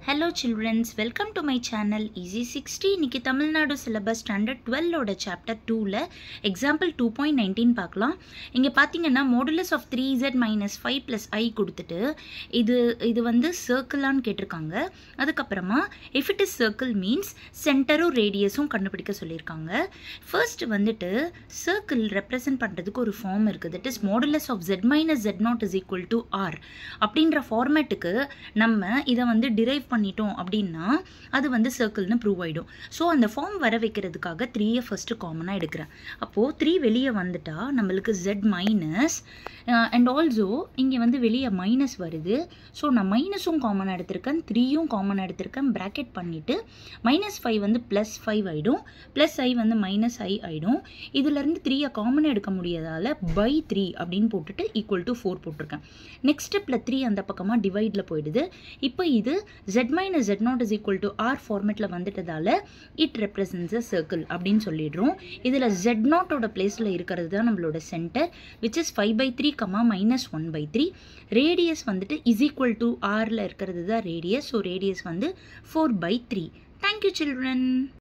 Hello children, welcome to my channel Easy 60. இன்னைக்கு Tamil Nadu syllabus standard 12 ஓட chapter 2ல example 2.19 பார்க்கலாம். இங்க பாத்தீங்கன்னா மாடுலஸ் ஆஃப் 3z - 5 + i கொடுத்துட்டு இது வந்து சர்க்கிளான்னு கேட்டிருக்காங்க. அதுக்கப்புறமா if it is circle means சென்டரும் ரேடியஸும் கண்டுபிடிக்க சொல்லியிருக்காங்க. ஃபர்ஸ்ட் வந்துட்டு சர்க்கிள் ரெப்ரசன்ட் பண்றதுக்கு ஒரு ஃபார்ம் இருக்கு. That is modulus of z - z0 = r அப்படின்ற ஃபார்மேட்டுக்கு நம்ம இதை வந்து டிரைவ் பண்ணிட்டோம் அப்படின்னா அது வந்து சர்க்கிள்னு ப்ரூவ் ஆயிடும். ஸோ அந்த ஃபார்ம் வர வைக்கிறதுக்காக 3 ஃபர்ஸ்ட் காமனாக எடுக்கிறேன். அப்போது 3 வெளியே வந்துட்டா நம்மளுக்கு z மைனஸ் அண்ட் ஆல்சோ இங்கே வந்து வெளியே மைனஸ் வருது. ஸோ நான் மைனஸும் காமனாக எடுத்திருக்கேன், 3யும் காமனாக எடுத்திருக்கேன். ப்ராக்கெட் பண்ணிவிட்டு -5 வந்து +5 ஆகிடும், +i வந்து -i ஆகிடும். இதுலேருந்து 3 காமனாக எடுக்க முடியாதால் /3 அப்படின்னு போட்டுட்டு = 4 போட்டிருக்கேன். நெக்ஸ்ட் ஸ்டெப்பில் 3 அந்த பக்கமாக டிவைடில் போயிடுது. இப்போ இது z - z0 = r ஃபார்மேட்டில் வந்துட்டதால இட் ரெப்ரசன்ட்ஸ் அ சர்க்கிள் அப்படின்னு சொல்லிடுறோம். இதில் z0ஓட பிளேஸில் இருக்கிறது தான் நம்மளோட சென்டர், விச் இஸ் 5/3, -1/3. ரேடியஸ் வந்துட்டு = rல இருக்கிறது தான் ரேடியஸ். ஸோ ரேடியஸ் வந்து 4/3. Thank you children.